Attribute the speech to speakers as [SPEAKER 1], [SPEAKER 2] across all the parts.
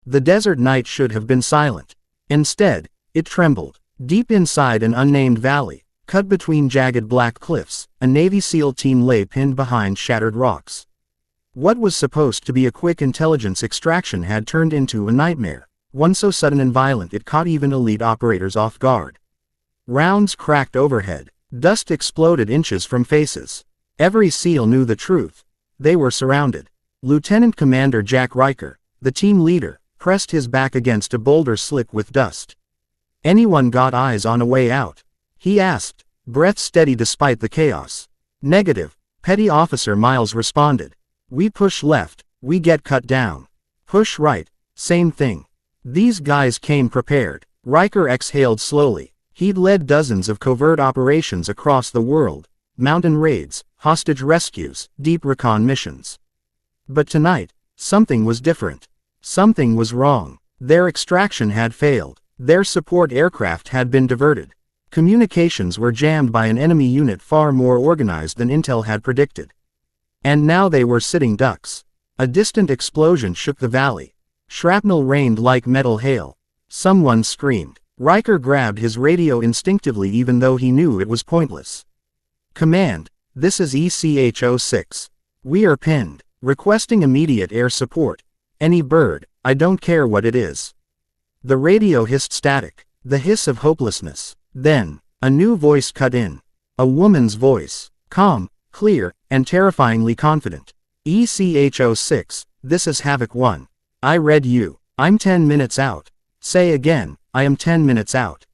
[SPEAKER 1] The desert night should have been silent. Instead, it trembled. Deep inside an unnamed valley, cut between jagged black cliffs, a Navy SEAL team lay pinned behind shattered rocks. What was supposed to be a quick intelligence extraction had turned into a nightmare, one so sudden and violent it caught even elite operators off guard. Rounds cracked overhead. Dust exploded inches from faces. Every SEAL knew the truth. They were surrounded. Lieutenant Commander Jack Riker, the team leader, pressed his back against a boulder slick with dust. "Anyone got eyes on a way out?" he asked, breath steady despite the chaos. "Negative," Petty Officer Miles responded. "We push left, we get cut down. Push right, same thing." These guys came prepared. Riker exhaled slowly. He'd led dozens of covert operations across the world, mountain raids, hostage rescues, deep recon missions. But tonight, something was different. Something was wrong. Their extraction had failed. Their support aircraft had been diverted. Communications were jammed by an enemy unit far more organized than Intel had predicted. And now they were sitting ducks. A distant explosion shook the valley. Shrapnel rained like metal hail. Someone screamed. Riker grabbed his radio instinctively even though he knew it was pointless. "Command, this is ECH-06. We are pinned. Requesting immediate air support. Any bird, I don't care what it is." The radio hissed static, the hiss of hopelessness. Then, a new voice cut in. A woman's voice. Calm, clear, and terrifyingly confident. "ECH-06, this is Havoc 1. I read you. I'm 10 minutes out. Say again, I am 10 minutes out."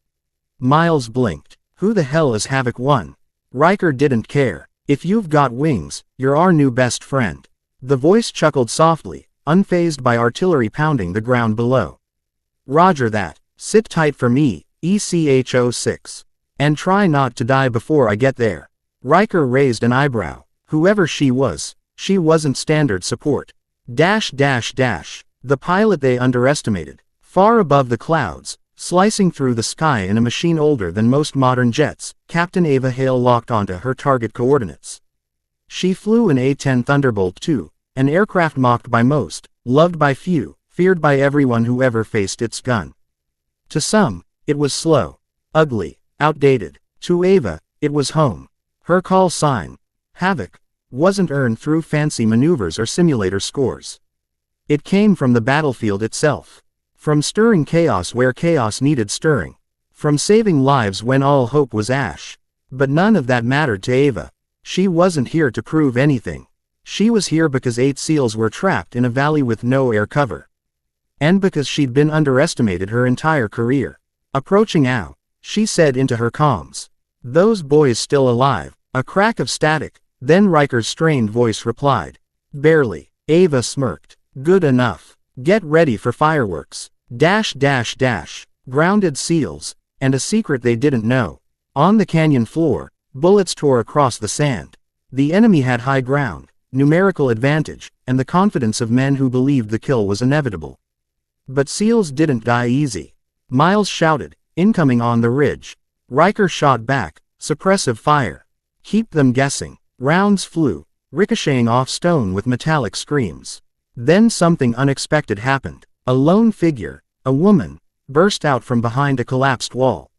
[SPEAKER 1] Miles blinked. Who the hell is Havoc 1? Riker didn't care. "If you've got wings, you're our new best friend." The voice chuckled softly, unfazed by artillery pounding the ground below. "Roger that. Sit tight for me, ECH-06. And try not to die before I get there." Riker raised an eyebrow. Whoever she wasn't standard support. The pilot they underestimated. Far above the clouds, slicing through the sky in a machine older than most modern jets, Captain Ava Hale locked onto her target coordinates. She flew an A-10 Thunderbolt II, an aircraft mocked by most, loved by few, feared by everyone who ever faced its gun. To some, it was slow, ugly, outdated. To Ava, it was home. Her call sign, Havoc, wasn't earned through fancy maneuvers or simulator scores. It came from the battlefield itself. From stirring chaos where chaos needed stirring. From saving lives when all hope was ash. But none of that mattered to Ava. She wasn't here to prove anything. She was here because 8 SEALs were trapped in a valley with no air cover. And because she'd been underestimated her entire career. Approaching Ao, she said into her comms. "Those boys still alive." A crack of static, then Riker's strained voice replied. "Barely." Ava smirked. "Good enough. Get ready for fireworks. Grounded SEALs, and a secret they didn't know. On the canyon floor, bullets tore across the sand. The enemy had high ground, numerical advantage, and the confidence of men who believed the kill was inevitable. But SEALs didn't die easy. Miles shouted, "Incoming on the ridge." Riker shot back, "Suppressive fire. Keep them guessing." Rounds flew, ricocheting off stone with metallic screams. Then something unexpected happened. A lone figure, a woman, burst out from behind a collapsed wall.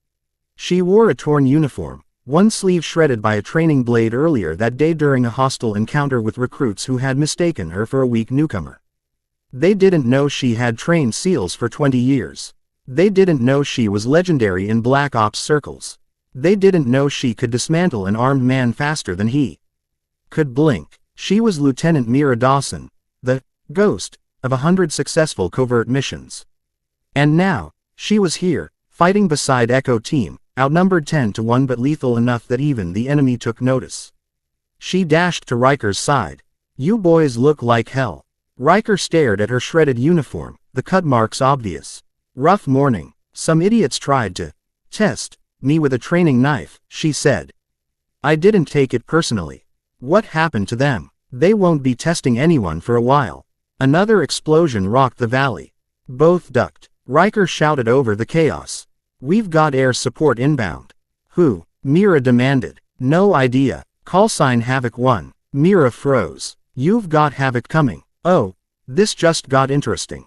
[SPEAKER 1] She wore a torn uniform, one sleeve shredded by a training blade earlier that day during a hostile encounter with recruits who had mistaken her for a weak newcomer. They didn't know she had trained SEALs for 20 years. They didn't know she was legendary in Black Ops circles. They didn't know she could dismantle an armed man faster than he could blink. She was Lieutenant Mira Dawson, the ghost of 100 successful covert missions. And now, she was here, fighting beside Echo Team, outnumbered 10-1 but lethal enough that even the enemy took notice. She dashed to Riker's side. "You boys look like hell." Riker stared at her shredded uniform, the cut marks obvious. "Rough morning. Some idiots tried to test me with a training knife," she said. "I didn't take it personally. What happened to them? They won't be testing anyone for a while." Another explosion rocked the valley. Both ducked. Riker shouted over the chaos. "We've got air support inbound." "Who?" Mira demanded. "No idea. Call sign Havoc 1. Mira froze. "You've got Havoc coming." "Oh, this just got interesting."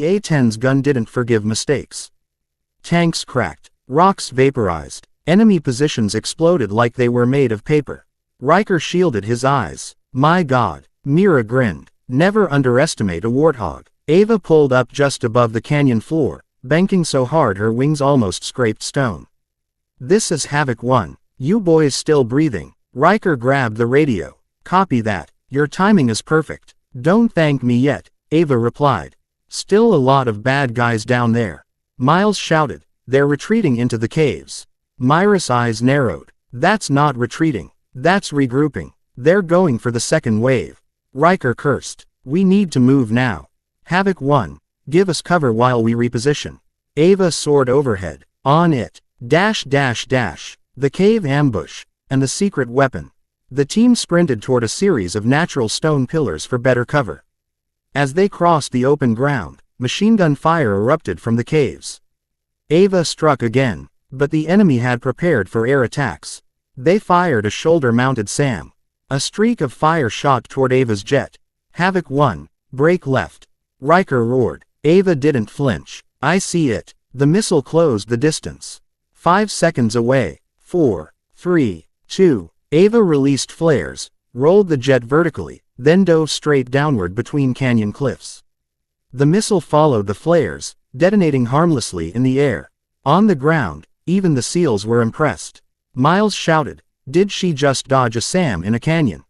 [SPEAKER 1] The A-10's gun didn't forgive mistakes. Tanks cracked. Rocks vaporized. Enemy positions exploded like they were made of paper. Riker shielded his eyes. My God. Mira grinned. Never underestimate a warthog. Ava pulled up just above the canyon floor, banking so hard her wings almost scraped stone. This is Havoc 1. You boys still breathing? Riker grabbed the radio. Copy that. Your timing is perfect. Don't thank me yet, Ava replied. Still a lot of bad guys down there. Miles shouted. They're retreating into the caves. Myra's eyes narrowed. That's not retreating. That's regrouping. They're going for the second wave. Riker cursed. We need to move now. Havoc 1. Give us cover while we reposition. Ava soared overhead. On it. Dash dash dash. The cave ambush. And the secret weapon. The team sprinted toward a series of natural stone pillars for better cover. As they crossed the open ground, machine gun fire erupted from the caves. Ava struck again, but the enemy had prepared for air attacks. They fired a shoulder-mounted SAM. A streak of fire shot toward Ava's jet. Havoc 1, break left. Riker roared. Ava didn't flinch. I see it. The missile closed the distance. 5 seconds away. 4, 3, 2. Ava released flares, rolled the jet vertically, then dove straight downward between canyon cliffs. The missile followed the flares, detonating harmlessly in the air. On the ground, even the SEALs were impressed. Miles shouted, "Did she just dodge a SAM in a canyon?"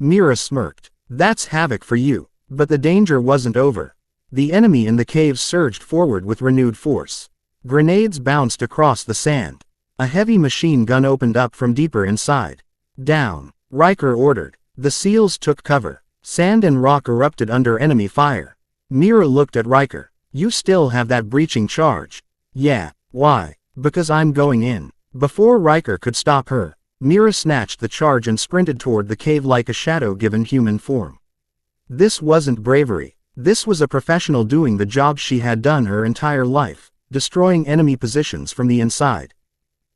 [SPEAKER 1] Mira smirked. That's Havoc for you. But the danger wasn't over. The enemy in the caves surged forward with renewed force. Grenades bounced across the sand. A heavy machine gun opened up from deeper inside. Down, Riker ordered. The SEALs took cover. Sand and rock erupted under enemy fire. Mira looked at Riker. You still have that breaching charge. Yeah, why? Because I'm going in. Before Riker could stop her, Mira snatched the charge and sprinted toward the cave like a shadow given human form. This wasn't bravery. This was a professional doing the job she had done her entire life, destroying enemy positions from the inside.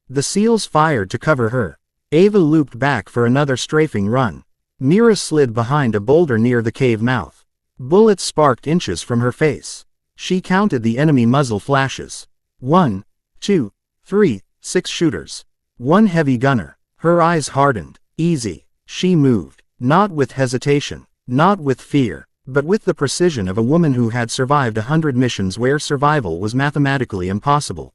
[SPEAKER 1] The SEALs fired to cover her. Ava looped back for another strafing run. Mira slid behind a boulder near the cave mouth. Bullets sparked inches from her face. She counted the enemy muzzle flashes. 1, 2, 3, 6 shooters. 1 heavy gunner. Her eyes hardened. Easy. She moved. Not with hesitation. Not with fear. But with the precision of a woman who had survived 100 missions where survival was mathematically impossible.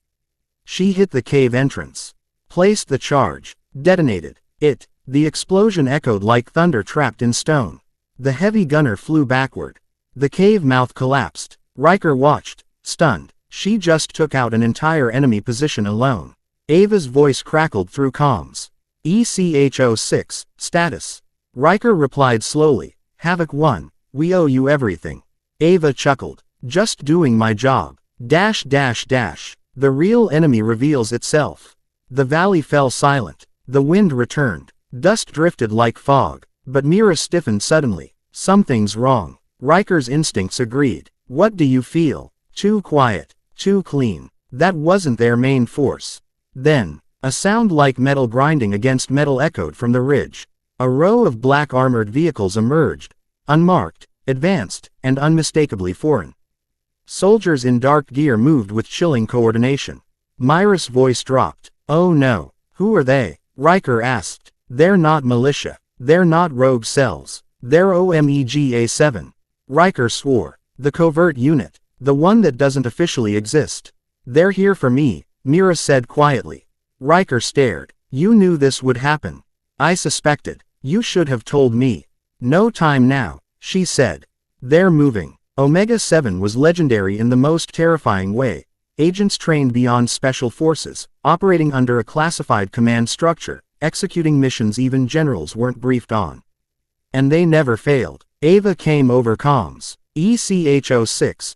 [SPEAKER 1] She hit the cave entrance. Placed the charge. Detonated it. The explosion echoed like thunder trapped in stone. The heavy gunner flew backward. The cave mouth collapsed. Riker watched, stunned. She just took out an entire enemy position alone. Ava's voice crackled through comms. ECH-06, status. Riker replied slowly. Havoc 1, we owe you everything. Ava chuckled. Just doing my job. Dash dash dash. The real enemy reveals itself. The valley fell silent. The wind returned. Dust drifted like fog. But Mira stiffened suddenly. Something's wrong. Riker's instincts agreed. What do you feel? Too quiet. Too clean. That wasn't their main force. Then, a sound like metal grinding against metal echoed from the ridge. A row of black armored vehicles emerged. Unmarked, advanced, and unmistakably foreign. Soldiers in dark gear moved with chilling coordination. Myra's voice dropped. Oh no. Who are they? Riker asked. They're not militia. They're not rogue cells. They're OMEGA-7. Riker swore. The covert unit. The one that doesn't officially exist. They're here for me, Mira said quietly. Riker stared. You knew this would happen. I suspected. You should have told me. No time now, she said. They're moving. Omega-7 was legendary in the most terrifying way. Agents trained beyond special forces, operating under a classified command structure, executing missions even generals weren't briefed on. And they never failed. Ava came over comms. ECH-06,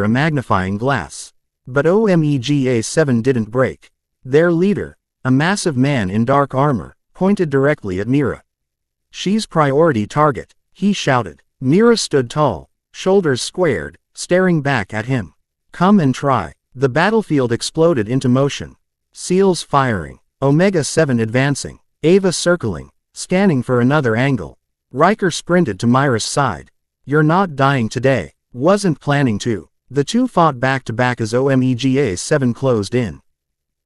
[SPEAKER 1] under a magnifying glass. But OMEGA-7 didn't break. Their leader, a massive man in dark armor, pointed directly at Mira. "She's priority target," he shouted. Mira stood tall, shoulders squared, staring back at him. "Come and try." The battlefield exploded into motion. SEALs firing. Omega-7 advancing. Ava circling, scanning for another angle. Riker sprinted to Myra's side. "You're not dying today." "Wasn't planning to." The two fought back to back as OMEGA-7 closed in.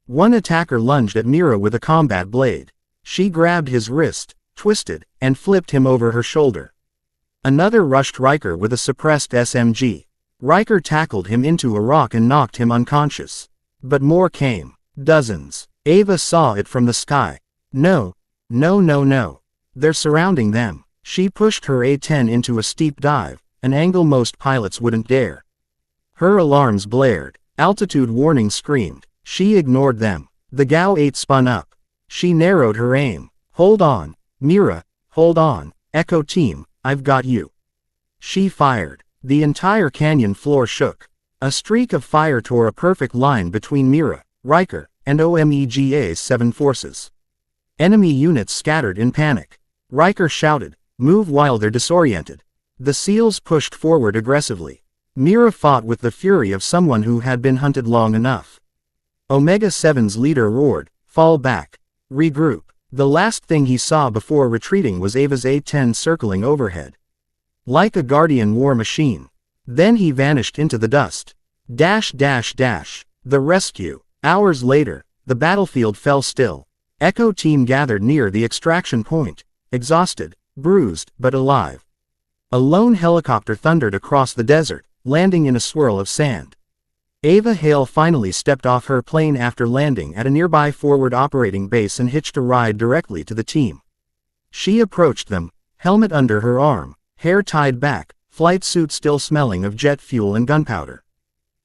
[SPEAKER 1] One attacker lunged at Mira with a combat blade. She grabbed his wrist, twisted, and flipped him over her shoulder. Another rushed Riker with a suppressed SMG. Riker tackled him into a rock and knocked him unconscious. But more came. Dozens. Ava saw it from the sky. No. They're surrounding them. She pushed her A-10 into a steep dive, an angle most pilots wouldn't dare. Her alarms blared. Altitude warning screamed. She ignored them. The GAU-8 spun up. She narrowed her aim. "Hold on, Mira, hold on. Echo Team, I've got you." She fired. The entire canyon floor shook. A streak of fire tore a perfect line between Mira, Riker, and OMEGA-7 forces. Enemy units scattered in panic. Riker shouted, "Move while they're disoriented." The SEALs pushed forward aggressively. Mira fought with the fury of someone who had been hunted long enough. Omega-7's leader roared, "Fall back. Regroup." The last thing he saw before retreating was Ava's A-10 circling overhead. Like a Guardian war machine. Then he vanished into the dust. The rescue. Hours later, the battlefield fell still. Echo Team gathered near the extraction point, exhausted, bruised, but alive. A lone helicopter thundered across the desert, landing in a swirl of sand. Ava Hale finally stepped off her plane after landing at a nearby forward operating base and hitched a ride directly to the team. She approached them, helmet under her arm, hair tied back, flight suit still smelling of jet fuel and gunpowder.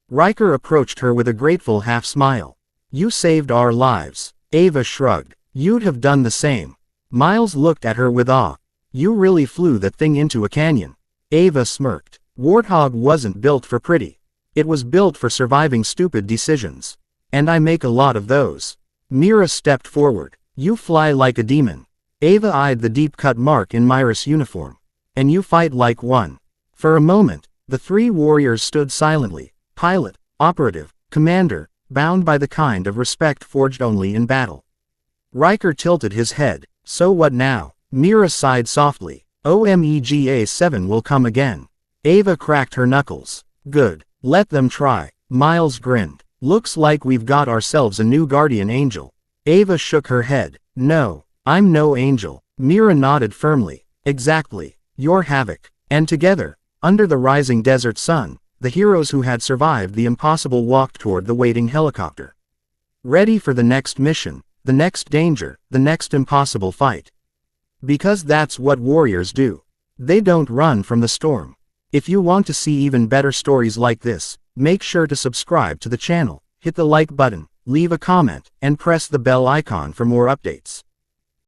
[SPEAKER 1] Riker approached her with a grateful half-smile. "You saved our lives." Ava shrugged. "You'd have done the same." Miles looked at her with awe. "You really flew that thing into a canyon." Ava smirked. "Warthog wasn't built for pretty. It was built for surviving stupid decisions. And I make a lot of those." Mira stepped forward. "You fly like a demon." Ava eyed the deep-cut mark in Myra's uniform. "And you fight like one." For a moment, the three warriors stood silently, pilot, operative, commander, bound by the kind of respect forged only in battle. Riker tilted his head. "So what now?" Mira sighed softly. "OMEGA-7 will come again." Ava cracked her knuckles. "Good. Let them try." Miles grinned. "Looks like we've got ourselves a new guardian angel." Ava shook her head. "No, I'm no angel." Mira nodded firmly. "Exactly. You're Havoc." And together, under the rising desert sun, the heroes who had survived the impossible walked toward the waiting helicopter. Ready for the next mission, the next danger, the next impossible fight. Because that's what warriors do. They don't run from the storm. If you want to see even better stories like this, make sure to subscribe to the channel, hit the like button, leave a comment, and press the bell icon for more updates.